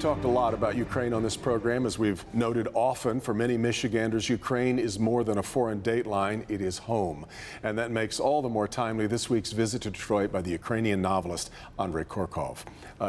talked a lot about Ukraine on this program. As we've noted often, for many Michiganders, Ukraine is more than a foreign dateline. It is home. And that makes all the more timely this week's visit to Detroit by the Ukrainian novelist Andrey Kurkov.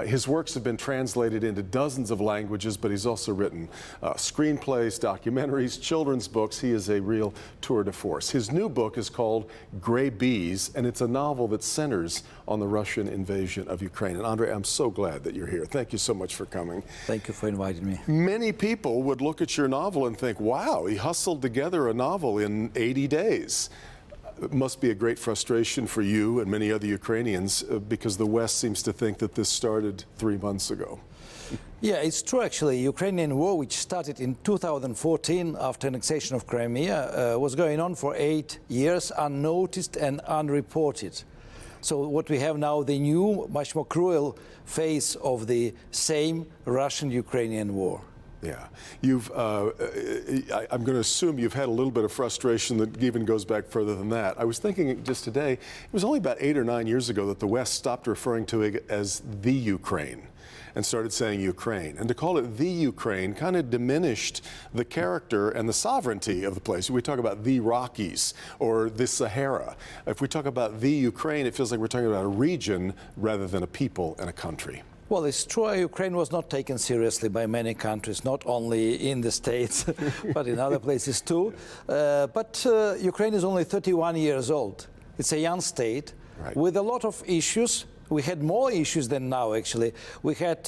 His works have been translated into dozens of languages, but he's also written screenplays, documentaries, children's books. He is a real tour de force. His new book is called Gray Bees, and it's a novel that centers on the Russian invasion of Ukraine. And Andrey, I'm so glad that you're here. Thank you so much for coming. Thank you for inviting me. Many people would look at your novel and think, wow, he hustled together a novel in 80 days. It must be a great frustration for you and many other Ukrainians because the West seems to think that this started 3 months ago. Yeah, it's true actually. Ukrainian war, which started in 2014 after annexation of Crimea, was going on for 8 years, unnoticed and unreported. So what we have now, the new, much more cruel phase of the same Russian-Ukrainian war. Yeah. I'm going to assume you've had a little bit of frustration that even goes back further than that. I was thinking just today, it was only about 8 or 9 years ago that the West stopped referring to it as the Ukraine and started saying Ukraine. And to call it the Ukraine kind of diminished the character and the sovereignty of the place. We talk about the Rockies or the Sahara. If we talk about the Ukraine, it feels like we're talking about a region rather than a people and a country. Well, it's true, Ukraine was not taken seriously by many countries, not only in the States, but in other places too. But Ukraine is only 31 years old. It's a young state with a lot of issues. We had more issues than now, actually. We had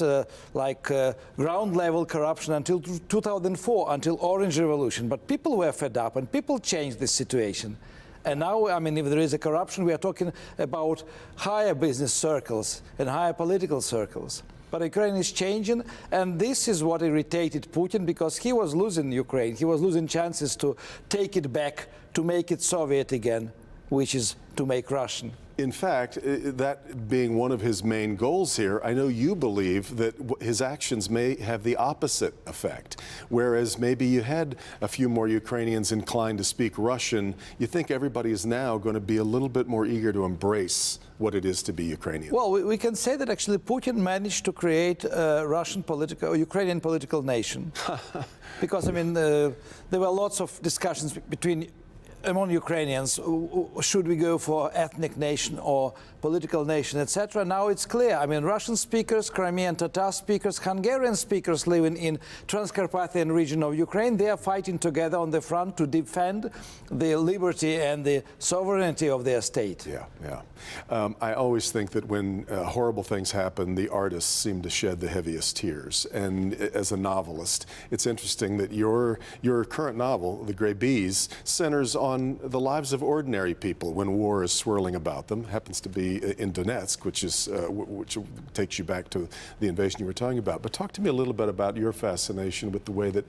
ground-level corruption until 2004, until Orange Revolution. But people were fed up, and people changed this situation. And now, I mean, if there is a corruption, we are talking about higher business circles and higher political circles. But Ukraine is changing, and this is what irritated Putin, because he was losing Ukraine. He was losing chances to take it back, to make it Soviet again, which is to make Russian. In fact, that being one of his main goals here, I know you believe that his actions may have the opposite effect. Whereas maybe you had a few more Ukrainians inclined to speak Russian, you think everybody is now going to be a little bit more eager to embrace what it is to be Ukrainian. Well, we can say that actually Putin managed to create a Ukrainian political nation. Because, I mean, there were lots of discussions among Ukrainians, should we go for ethnic nation or political nation, etc. Now it's clear. I mean, Russian speakers, Crimean Tatar speakers, Hungarian speakers living in Transcarpathian region of Ukraine, they are fighting together on the front to defend the liberty and the sovereignty of their state. Yeah, yeah. I always think that when horrible things happen, the artists seem to shed the heaviest tears. And as a novelist, it's interesting that your current novel, The Gray Bees, centers on the lives of ordinary people when war is swirling about them. Happens to be in Donetsk, which takes you back to the invasion you were talking about. But talk to me a little bit about your fascination with the way that,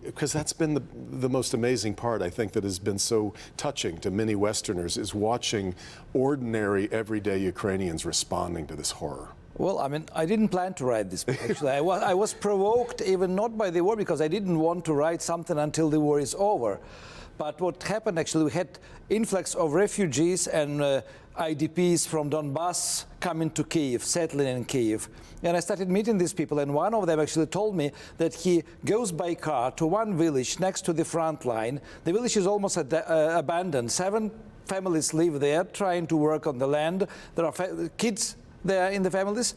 because that's been the most amazing part, I think, that has been so touching to many Westerners, is watching ordinary, everyday Ukrainians responding to this horror. Well, I mean, I didn't plan to write this book, actually. I was provoked, even not by the war, because I didn't want to write something until the war is over. But what happened, actually, we had influx of refugees and IDPs from Donbass coming to Kyiv, settling in Kyiv. And I started meeting these people, and one of them actually told me that he goes by car to one village next to the front line. The village is almost abandoned. 7 families live there, trying to work on the land. There are kids there in the families.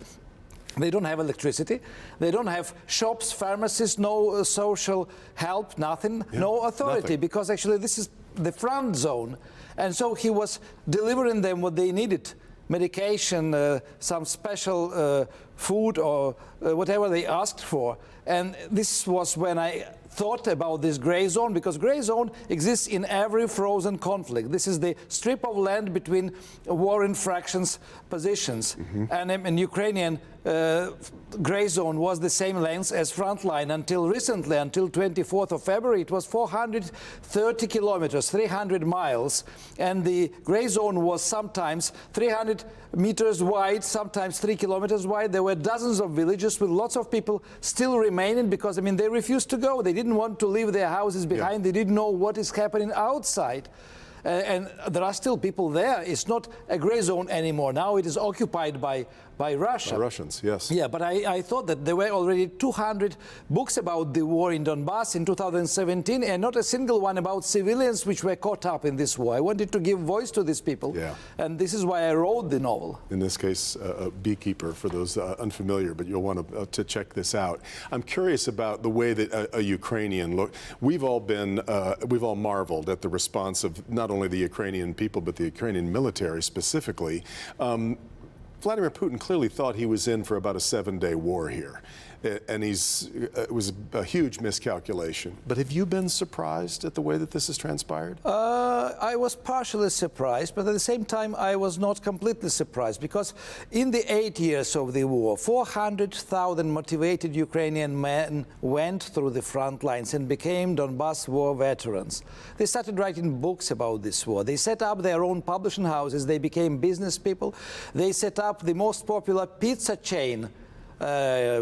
They don't have electricity, they don't have shops, pharmacies, no social help, nothing, yeah, no authority, nothing. Because actually this is the front zone. And so he was delivering them what they needed, medication, some special food or whatever they asked for. And this was when I thought about this gray zone, because gray zone exists in every frozen conflict. This is the strip of land between warring fractions positions. Mm-hmm. And in Ukrainian gray zone was the same length as front line until recently, until 24th of February. It was 430 kilometers, 300 miles. And the gray zone was sometimes 300 meters wide, sometimes 3 kilometers wide. There were dozens of villages with lots of people still remaining because, I mean, they refused to go. They didn't want to leave their houses behind. Yeah. They didn't know what is happening outside. and there are still people there. It's not a gray zone anymore. Now it is occupied by Russia. By Russians, yes. Yeah, but I thought that there were already 200 books about the war in Donbass in 2017, and not a single one about civilians which were caught up in this war. I wanted to give voice to these people, and this is why I wrote the novel. In this case, a beekeeper, for those unfamiliar, but you'll want to check this out. I'm curious about the way that a Ukrainian look. We've all marveled at the response of not only the Ukrainian people, but the Ukrainian military specifically. Vladimir Putin clearly thought he was in for about a 7-day war here, and it was a huge miscalculation. But have you been surprised at the way that this has transpired? I was partially surprised, but at the same time I was not completely surprised, because in the 8 years of the war, 400,000 motivated Ukrainian men went through the front lines and became Donbass war veterans. They started writing books about this war. They set up their own publishing houses. They became business people. They set up the most popular pizza chain,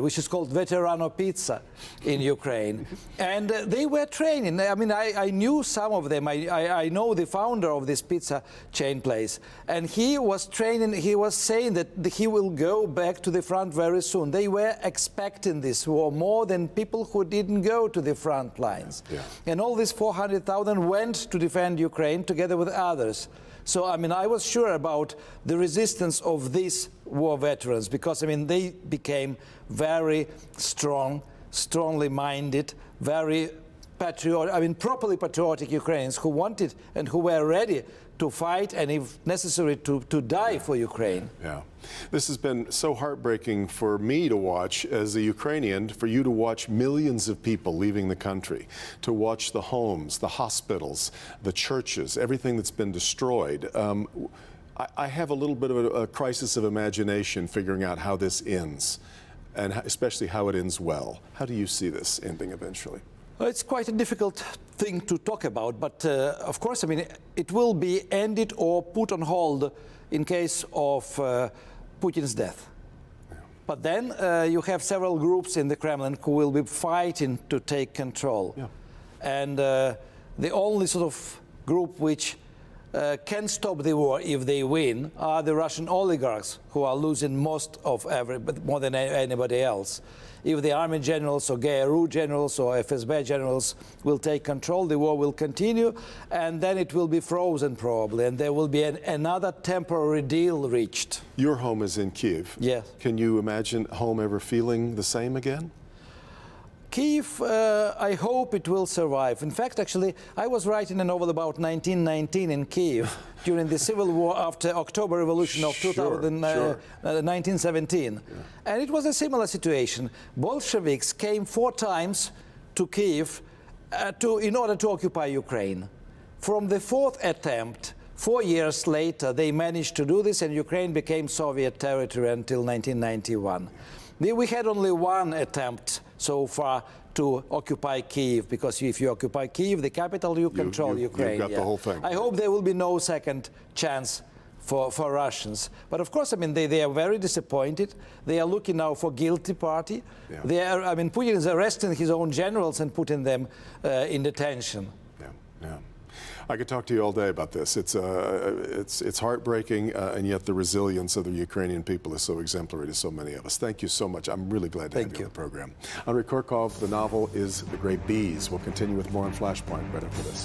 which is called Veterano Pizza in Ukraine. And they were training. I mean, I knew some of them. I know the founder of this pizza chain place. And he was training, he was saying that he will go back to the front very soon. They were expecting this war more than people who didn't go to the front lines. Yeah. And all these 400,000 went to defend Ukraine together with others. So, I mean, I was sure about the resistance of these war veterans, because, I mean, they became very strong, strongly minded, very patriotic, I mean, properly patriotic Ukrainians who wanted and who were ready to fight and, if necessary, to die for Ukraine. Yeah. This has been so heartbreaking for me to watch as a Ukrainian, for you to watch millions of people leaving the country, to watch the homes, the hospitals, the churches, everything that's been destroyed. I have a little bit of a crisis of imagination figuring out how this ends, and especially how it ends well. How do you see this ending eventually? Well, it's quite a difficult thing to talk about, but of course, I mean, it will be ended or put on hold in case of Putin's death. Yeah. But then you have several groups in the Kremlin who will be fighting to take control. Yeah. And the only sort of group which can stop the war if they win are the Russian oligarchs, who are losing most of more than anybody else. If the army generals or GRU generals or FSB generals will take control, the war will continue, and then it will be frozen probably, and there will be another temporary deal reached. Your home is in Kiev. Yes. Can you imagine home ever feeling the same again? Kiev, I hope it will survive. In fact, actually, I was writing a novel about 1919 in Kiev during the civil war after October Revolution of 1917. Yeah. And it was a similar situation. Bolsheviks came 4 times to Kiev in order to occupy Ukraine. From the 4th attempt, 4 years later, they managed to do this, and Ukraine became Soviet territory until 1991. We had only one attempt so far to occupy Kiev, because if you occupy Kiev, the capital, you control Ukraine. You've got the whole thing. I hope there will be no second chance for Russians. But of course, I mean, they are very disappointed. They are looking now for guilty party. Yeah. They are, I mean, Putin is arresting his own generals and putting them in detention. Yeah, yeah. I could talk to you all day about this. It's heartbreaking, and yet the resilience of the Ukrainian people is so exemplary to so many of us. Thank you so much. I'm really glad to have you on the program. Andrey Kurkov, the novel is The Great Bees. We'll continue with more on Flashpoint right after this.